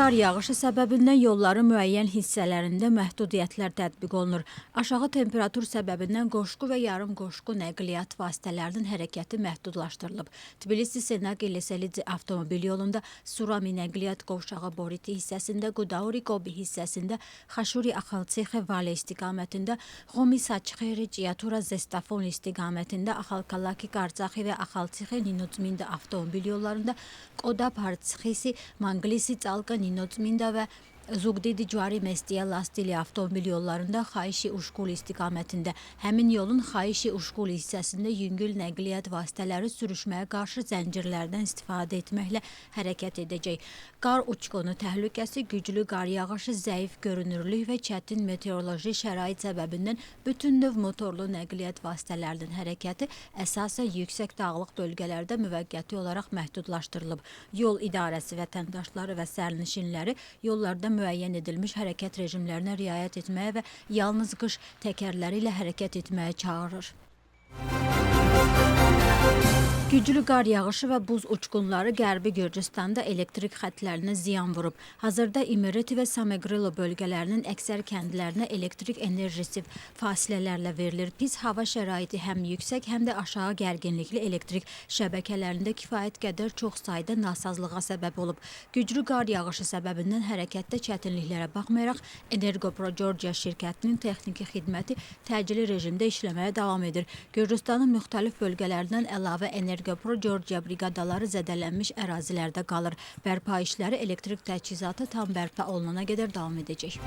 qar yağışı səbəbindən yolların müəyyən hissələrində məhdudiyyətlər tətbiq olunur. Aşağı temperatur səbəbindən qoşqu və yarım qoşqu nəqliyyat vasitələrinin hərəkəti məhdudlaşdırılıb. Tbilisi-Senaq-Eleselici avtomobil yolunda Surami nəqliyyat qovşağı Boriti hissəsində, Qudauri-Qobi hissəsində, Xaşuri-Axaltsixi-Vale istiqamətində, Xomi-Saçxeri-Ciyatura-Zestafon istiqamətində, Axalkalaki-Qarcaxi və Axaltsixi-Ninocminda avtomobil yollarında, Qoda-Partsxisi, Manglisi-Calqa-Ninocminda və Zugdidi-Cvari-Mestiya Lastili avtomobil yollarında Xayişi-Uşquli istiqamətində, həmin yolun Xayişi-Uşquli hissəsində yüngül nəqliyyat vasitələri sürüşməyə qarşı zəncirlərdən istifadə etməklə hərəkət edəcək. Qar uçqunu təhlükəsi, güclü qar yağışı, zəif görünürlük və çətin meteoroloji şərait səbəbindən bütün növ motorlu nəqliyyat vasitələrinin hərəkəti əsasən yüksək dağlıq bölgələrdə müvəqqəti olaraq məhdudlaşdırılıb. Yol idarəsi vətəndaşları və sərnişinləri yollarda müəyyən edilmiş hərəkət rejimlərinə riayət etməyə və yalnız qış təkərləri ilə hərəkət etməyə çağırır. Güclü qar yağışı və buz uçqunları Qərbi Gürcüstanda elektrik xətlərinə ziyan vurub. Hazırda İmereti və Samegrelo bölgələrinin əksər kəndlərinə elektrik enerjisi fasilələrlə verilir. Pis hava şəraiti həm yüksək, həm də aşağı gərginlikli elektrik şəbəkələrində kifayət qədər çox sayda nasazlığa səbəb olub. Güclü qar yağışı səbəbindən hərəkətdə çətinliklərə baxmayaraq, Energopro Georgia şirkətinin texniki xidməti təcili rejimdə işləməyə davam edir. Gürcüstanın müxtəlif bölgələrindən əlavə Energopro Georgia briqadaları zədələnmiş ərazilərdə qalır. Bərpa işləri elektrik təchizatı tam bərpa olunana qədər davam edəcək.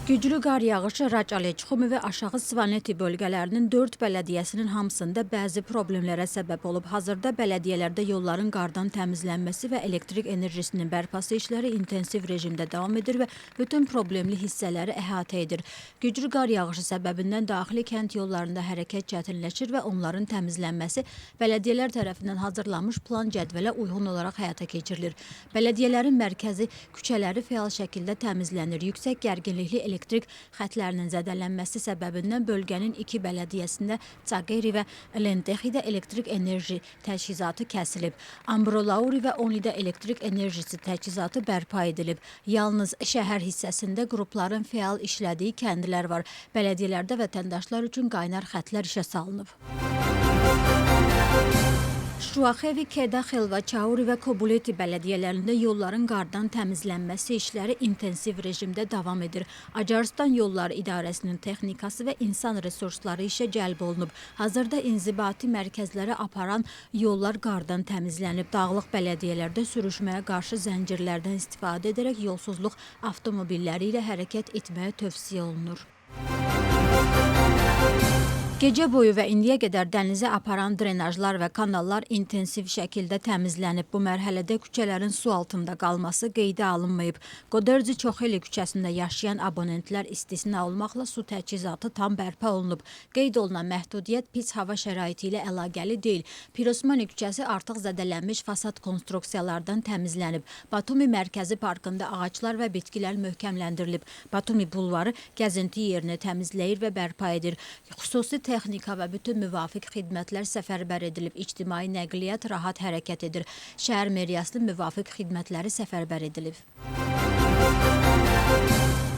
Güclü qar yağışı Raçaleçxumi və Aşağı Svaneti bölgələrinin 4 bələdiyyəsinin hamısında bəzi problemlərə səbəb olub. Hazırda bələdiyyələrdə yolların qardan təmizlənməsi və elektrik enerjisinin bərpası işləri intensiv rejimdə davam edir və bütün problemli hissələri əhatə edir. Güclü qar yağışı səbəbindən daxili kənd yollarında hərəkət çətinləşir və onların təmizlənməsi bələdiyyələr tərəfindən hazırlanmış plan cədvələ uyğun olaraq həyata keçirilir. Bələdiyyələrin mərkəzi küçələri fəal şəkildə təmizlənir. Yüksək gərginlikli elektrik xətlərinin zədələnməsi səbəbindən bölgənin 2 bələdiyyəsində Çaqeri və Lentexidə elektrik enerji təchizatı kəsilib. Ambrolauri və Onidə elektrik enerjisi təchizatı bərpa edilib. Yalnız şəhər hissəsində qrupların fəal işlədiyi kəndlər var. Bələdiyyələrdə vətəndaşlar üçün qaynar xətlər işə salınıb. Şuaxevi, Keda, Xelvaçauri və Kobuleti bələdiyyələrində yolların qardan təmizlənməsi işləri intensiv rejimdə davam edir. Acarıstan Yolları İdarəsinin texnikası və insan resursları işə cəlb olunub. Hazırda inzibati mərkəzlərə aparan yollar qardan təmizlənib. Dağlıq bələdiyyələrdə sürüşməyə qarşı zəncirlərdən istifadə edərək yolsuzluq avtomobilləri ilə hərəkət etməyə tövsiyə olunur. Gecə boyu və indiyə qədər dənizə aparan drenajlar və kanallar intensiv şəkildə təmizlənib. Bu mərhələdə küçələrin su altında qalması qeydə alınmayıb. Qoderci Çoxeli küçəsində yaşayan abonentlər istisna olmaqla su təchizatı tam bərpa olunub. Qeyd olunan məhdudiyyət pis hava şəraiti ilə əlaqəli deyil. Pirosmani küçəsi artıq zədələnmiş fasad konstruksiyalardan təmizlənib. Batumi Mərkəzi Parkında ağaclar və bitkilər möhkəmləndirilib. Batumi bulvarı gəzinti yerini təmizləyir və bərpa edir. Xüsusi texnika və bütün müvafiq xidmətlər səfərbər edilib. İctimai nəqliyyat rahat hərəkət edir. Şəhər meriyasının müvafiq xidmətləri səfərbər edilib.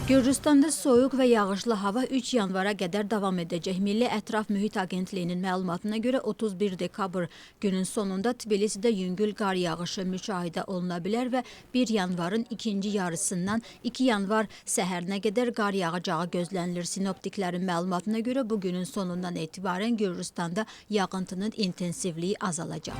Gürcüstanda soyuq və yağışlı hava 3 yanvara qədər davam edəcək. Milli Ətraf Mühit Agentliyinin məlumatına görə 31 dekabr günün sonunda Tbilisidə yüngül qar yağışı müşahidə oluna bilər və 1 yanvarın ikinci yarısından 2 yanvar səhərinə qədər qar yağacağı gözlənilir. Sinoptiklərin məlumatına görə bu günün sonundan etibarən Gürcüstanda yağıntının intensivliyi azalacaq.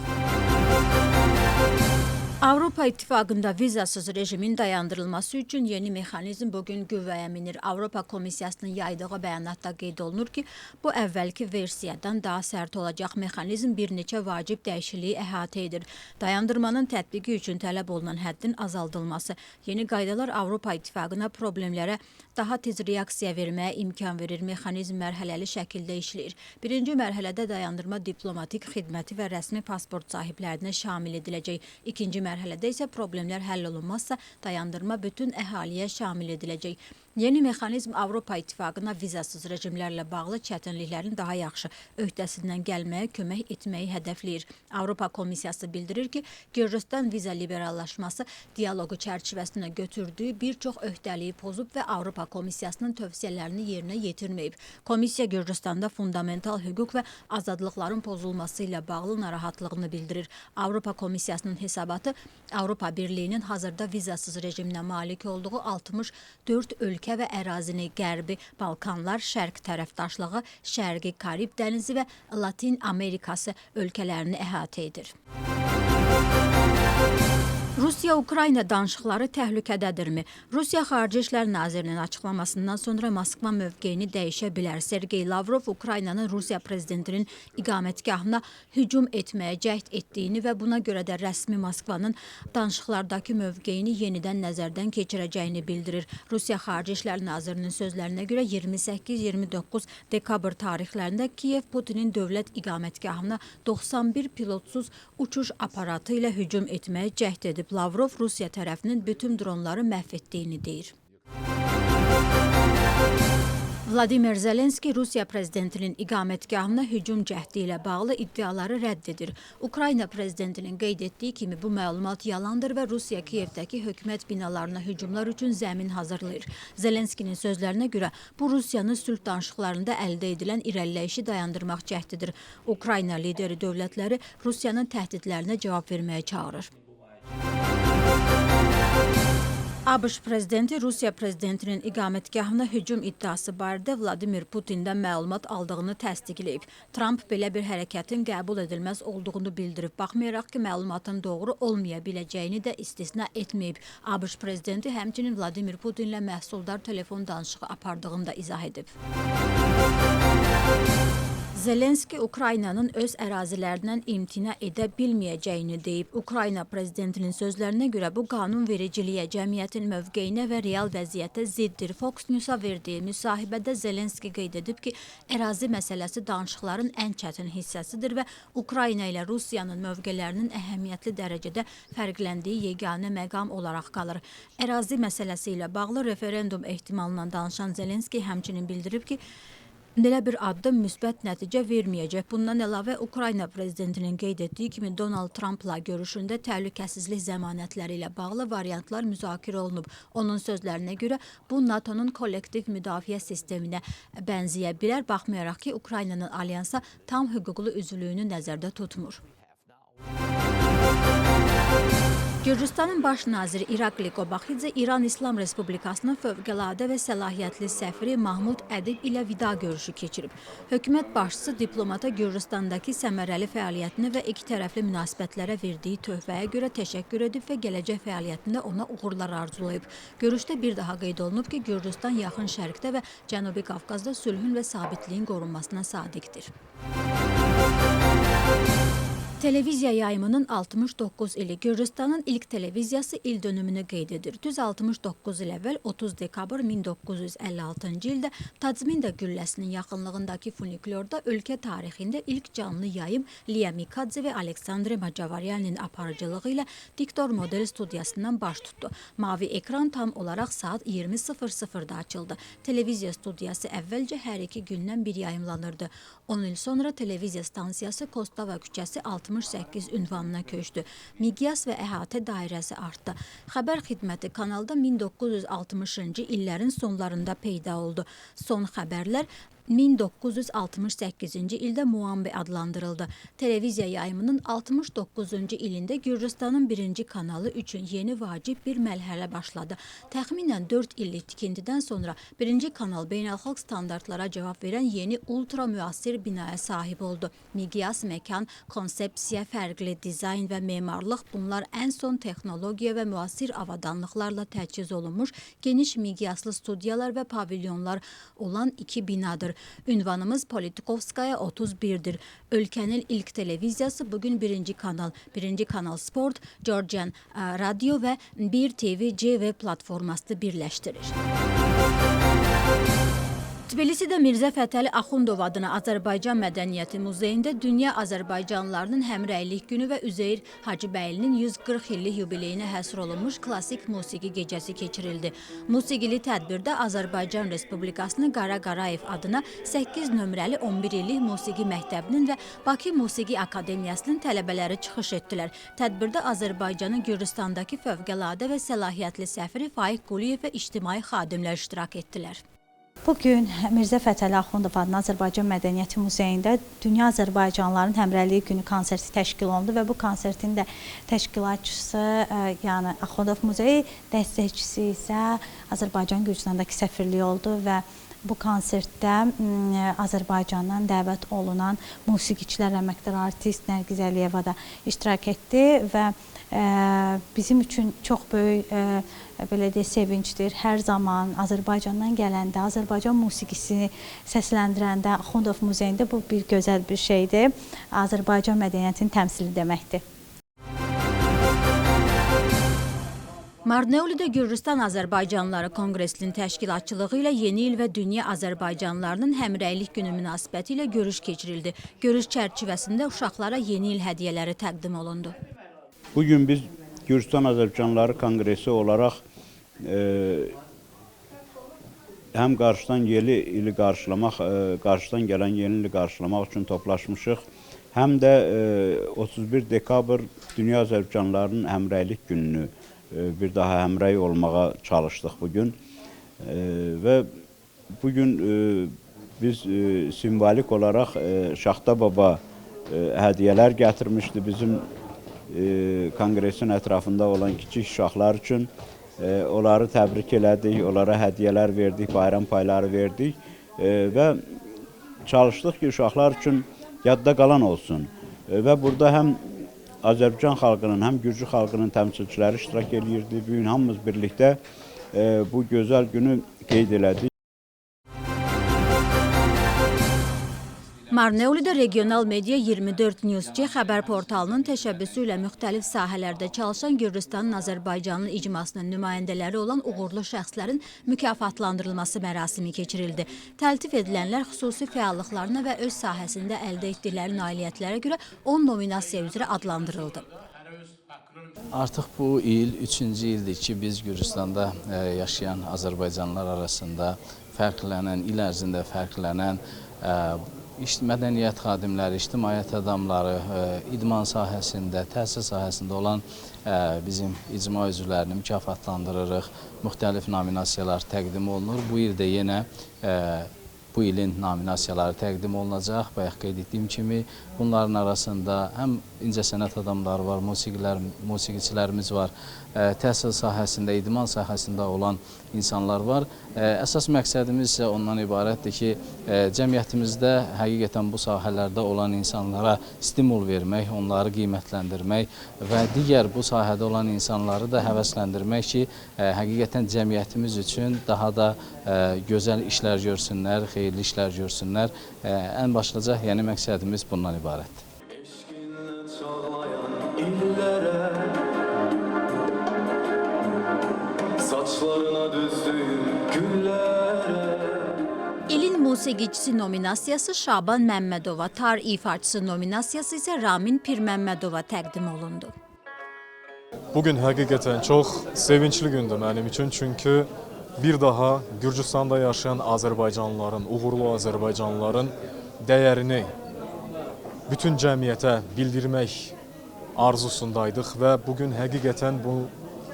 Avropa İttifaqında vizasız rejimin dayandırılması üçün yeni mexanizm bugün qüvvəyə minir. Avropa Komissiyasının yaydığı bəyanatda qeyd olunur ki, bu əvvəlki versiyadan daha sərt olacaq. Mexanizm bir neçə vacib dəyişikliyi əhatə edir. Dayandırmanın tətbiqi üçün tələb olunan həddin azaldılması. Yeni qaydalar Avropa İttifaqına problemlərə daha tez reaksiya verməyə imkan verir. Mexanizm mərhələli şəkildə işləyir. Birinci mərhələdə dayandırma diplomatik xidməti və rəsmi pasport sahiblərinə şamil ediləcək. İkinci mərhələdə isə problemlər həll olunmazsa dayandırma bütün əhaliyə şamil ediləcək. Yeni mexanizm Avropa İttifaqına vizasız rejimlərlə bağlı çətinliklərin daha yaxşı öhdəsindən gəlməyə kömək etməyi hədəfləyir. Avropa Komissiyası bildirir ki, Gürcüstan viza liberallaşması dialoqu çərçivəsində götürdüyü bir çox öhdəliyi pozub və Avropa Komissiyasının tövsiyələrini yerinə yetirməyib. Komissiya Gürcüstanda fundamental hüquq və azadlıqların pozulması ilə bağlı narahatlığını bildirir. Avropa Komissiyasının hesabatı Avropa Birliyinin hazırda vizasız rejiminə malik olduğu 64 ölkə və ərazini Qərbi Balkanlar, Şərq tərəfdaşlığı, Şərqi Karib dənizi və Latin Amerikası ölkələrini əhatə edir. Rusiya-Ukrayna danışıqları təhlükədədirmi? Rusiya Xarici İşlər Nazirinin açıqlamasından sonra Moskva mövqeyini dəyişə bilər. Sergey Lavrov Ukraynanın Rusiya prezidentinin iqamətgahına hücum etməyə cəhd etdiyini və buna görə də rəsmi Moskvanın danışıqlardakı mövqeyini yenidən nəzərdən keçirəcəyini bildirir. Rusiya Xarici İşlər Nazirinin sözlərinə görə 28-29 dekabr tarixlərində Kiyev Putinin dövlət iqamətgahına 91 pilotsuz uçuş aparatı ilə hücum etməyə cəhd edib. Lavrov Rusiya tərəfinin bütün dronları məhv etdiyini deyir. Vladimir Zelenski Rusiya prezidentinin iqamətgahına hücum cəhdi ilə bağlı iddiaları rədd edir. Ukrayna prezidentinin qeyd etdiyi kimi bu məlumat yalandır və Rusiya Kiyevdəki hökumət binalarına hücumlar üçün zəmin hazırlayır. Zelenskinin sözlərinə görə bu Rusiyanın sülh danışıqlarında əldə edilən irəliləyişi dayandırmaq cəhdidir. Ukrayna lideri dövlətləri Rusiyanın təhdidlərinə cavab verməyə çağırır. ABŞ prezidenti Rusiya prezidentinin iqamətgahına hücum iddiası barədə Vladimir Putindən məlumat aldığını təsdiqləyib. Trump belə bir hərəkətin qəbul edilməz olduğunu bildirib. Baxmayaraq ki, məlumatın doğru olmaya biləcəyini də istisna etməyib. ABŞ prezidenti həmçinin Vladimir Putinlə məhsuldar telefon danışığı apardığını da izah edib. Zelenski Ukraynanın öz ərazilərindən imtina edə bilməyəcəyini deyib. Ukrayna prezidentinin sözlərinə görə bu qanunvericiliyə, cəmiyyətin mövqeyinə və real vəziyyətə ziddir. Fox News-a verdiyi müsahibədə Zelenski qeyd edib ki, ərazi məsələsi danışıqların ən çətin hissəsidir və Ukrayna ilə Rusiyanın mövqelərinin əhəmiyyətli dərəcədə fərqləndiyi yeganə məqam olaraq qalır. Ərazi məsələsi ilə bağlı referendum ehtimalından danışan Zelenski həmçinin bildirib ki, belə bir addım müsbət nəticə verməyəcək. Bundan əlavə Ukrayna prezidentinin qeyd etdiyi kimi Donald Trumpla görüşündə təhlükəsizlik zəmanətləri ilə bağlı variantlar müzakirə olunub. Onun sözlərinə görə bu NATO'nun kollektiv müdafiə sisteminə bənzəyə bilər, baxmayaraq ki, Ukraynanın alyansa tam hüquqlu üzvlüyünü nəzərdə tutmur. Gürcüstanın baş naziri İrakli Qobaxidze İran İslam Respublikasının fövqəladə və səlahiyyətli səfiri Mahmud Ədib ilə vida görüşü keçirib. Hökumət başçısı diplomata Gürcüstandakı səmərəli fəaliyyətini və iki tərəfli münasibətlərə verdiyi töhfəyə görə təşəkkür edib və gələcək fəaliyyətində ona uğurlar arzulayıb. Görüşdə bir daha qeyd olunub ki, Gürcüstan yaxın şərqdə və Cənubi Qafqazda sülhün və sabitliyin qorunmasına sadiqdir. Televiziya yayımının 69 ili. Gürcüstanın ilk televiziyası il dönümünü qeyd edir. Düz 69 il əvvəl 30 dekabr 1956-cı ildə Tazminda gülləsinin yaxınlığındakı Funiklorda ölkə tarixində ilk canlı yayım Lia Mikadze və Aleksandre Macavaryaninin aparıcılığı ilə Diktor model studiyasından baş tutdu. Mavi ekran tam olaraq saat 20:00-da açıldı. Televiziya studiyası əvvəlcə hər iki gündən bir yayımlanırdı. 10 il sonra televiziya stansiyası Kostava küçəsi 68 ünvanına köçdü. Miqyas və əhatə dairəsi artdı. Xəbər xidməti kanalda 1960-cı illərin sonlarında peyda oldu. Son xəbərlər 1968-ci ildə Muambi adlandırıldı. Televiziya yayımının 69-cu ilində Gürcüstanın birinci kanalı üçün yeni vacib bir mərhələ başladı. Təxminən 4 illik tikintidən sonra birinci kanal beynəlxalq standartlara cavab verən yeni ultra müasir binaya sahib oldu. Miqyas, məkan, konsepsiya, fərqli dizayn və memarlıq bunlar ən son texnologiya və müasir avadanlıqlarla təchiz olunmuş geniş miqyaslı studiyalar və pavilyonlar olan iki binadır. Ünvanımız Politkovskaya 31'dir. Ölkənin ilk televiziyası bugün birinci kanal Sport, Georgian Radio və 1 TV C platforması birləşdirir. Tbilisidə Mirzə Fətəli Axundov adına Azərbaycan Mədəniyyəti Muzeyində Dünya Azərbaycanlılarının Həmrəylik günü və Üzeyir Hacıbəylinin 140 illik yubileyinə həsr olunmuş klassik musiqi gecəsi keçirildi. Musiqili tədbirdə Azərbaycan Respublikasının Qara Qarayev adına 8 nömrəli 11 illik musiqi məktəbinin və Bakı Musiqi Akademiyasının tələbələri çıxış etdilər. Tədbirdə Azərbaycanın Gürcüstandakı fövqəladə və səlahiyyətli səfiri Faiq Quliyev və ictimai xadimlər iştirak etdilər. Bugün Mirzə Fətəli Axundov adına Azərbaycan Mədəniyyəti Muzeyində Dünya Azərbaycanlıların Həmrəylik günü konserti təşkil olundu və bu konsertin də təşkilatçısı, yəni Axundov Muzeyi dəstəkçisi isə Azərbaycan Gürcüstandakı səfirliyi oldu və bu konsertdə Azərbaycandan dəvət olunan musiqiçilər, əməkdar artist Nərgiz Əliyeva da iştirak etdi və bizim üçün çox böyük belə deyək, sevincdir. Hər zaman Azərbaycandan gələndə, Azərbaycan musiqisini səsləndirəndə Axundov Muzeyində bu bir gözəl bir şeydir. Azərbaycan mədəniyyətinin təmsili deməkdir. Marneolidə Gürcüstan Azərbaycanlıları Konqresinin təşkilatçılığı ilə Yeni il və Dünya Azərbaycanlılarının Həmrəylik günü münasibəti ilə görüş keçirildi. Görüş çərçivəsində uşaqlara yeni il hədiyyələri təqdim olundu. Bugün biz Gürcüstan Azərbaycanlıları Konqresi olaraq həm qarşıdan yeni ili qarşılamaq, qarşıdan gələn yeni ili qarşılamaq üçün toplaşmışıq. Həm də 31 dekabr Dünya Azərbaycanlılarının Həmrəylik gününü bir daha həmrəy olmağa çalışdıq bugün. Və bugün biz simvolik olaraq Şaxta Baba hədiyyələr gətirmişdi bizim konqresin ətrafında olan kiçik uşaqlar üçün. Onları təbrik elədik, onlara hədiyyələr verdik, bayram payları verdik və çalışdıq ki, uşaqlar üçün yadda qalan olsun. Və burada həm Azərbaycan xalqının, həm Gürcü xalqının təmsilçiləri iştirak edirdi. Bu gün hamımız birlikdə bu gözəl günü qeyd elədik. Marneolidə Regional Media 24 News.c xəbər portalının təşəbbüsü ilə müxtəlif sahələrdə çalışan Gürcüstanın Azərbaycanlı icmasının nümayəndələri olan uğurlu şəxslərin mükafatlandırılması mərasimi keçirildi. Təltif edilənlər xüsusi fəallıqlarına və öz sahəsində əldə etdikləri nailiyyətlərə görə 10 nominasiya üzrə adlandırıldı. Artıq bu il 3-cü ildir ki, biz Gürcüstanda yaşayan Azərbaycanlılar arasında fərqlənən, il ərzində fərqlənən mədəniyyət xadimləri, ictimaiyyət adamları, idman sahəsində, təhsil sahəsində olan bizim icma üzvlərini mükafatlandırırıq. Müxtəlif nominasiyalar təqdim olunur. Bu il də yenə bu ilin nominasiyaları təqdim olunacaq. Bayaq qeyd etdiyim kimi bunların arasında həm incəsənət adamları var, musiqiçilərimiz var, təhsil sahəsində, idman sahəsində olan insanlar var. Əsas məqsədimiz isə ondan ibarətdir ki, cəmiyyətimizdə həqiqətən bu sahələrdə olan insanlara stimul vermək, onları qiymətləndirmək və digər bu sahədə olan insanları da həvəsləndirmək ki, həqiqətən cəmiyyətimiz üçün daha da gözəl işlər görsünlər, xeyirli işlər görsünlər. Ən başlıca, yəni məqsədimiz bundan ibarətdir. İlin musiqiçisi nominasiyası Şaban Məmmədova, tar ifaçısı nominasiyası isə Ramin Pirməmmədova təqdim olundu. Bugün həqiqətən çox sevincli gündür mənim üçün, çünki bir daha Gürcüstanda yaşayan Azərbaycanlıların, uğurlu Azərbaycanlıların dəyərini bütün cəmiyyətə bildirmək arzusundaydıq və bugün həqiqətən bu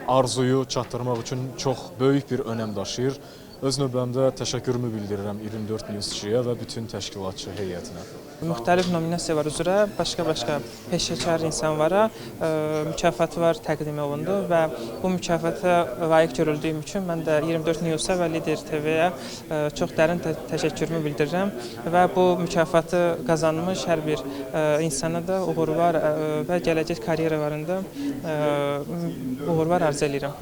arzuyu çatdırmaq üçün çox böyük bir önəm daşıyır. Öz növbəmdə təşəkkürümü bildirirəm 24 News.c-yə və bütün təşkilatçı heyətinə. Müxtəlif nominasiyalar üzrə başqa-başqa peşəkar insanlara mükafatlar təqdim olundu və bu mükafata layiq görüldüyüm üçün mən də 24 News-a və Lider TV-yə çox dərin təşəkkürümü bildirirəm və bu mükafatı qazanmış hər bir insana da uğurlar və gələcək karyeralarında uğurlar arzu edirəm.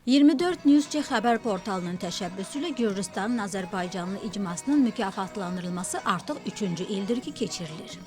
24 News.c xəbər portalının təşəbbüsü ilə Gürcüstanın Azərbaycanlı icmasının mükafatlandırılması artıq 3-cü ildir ki, keçirilir.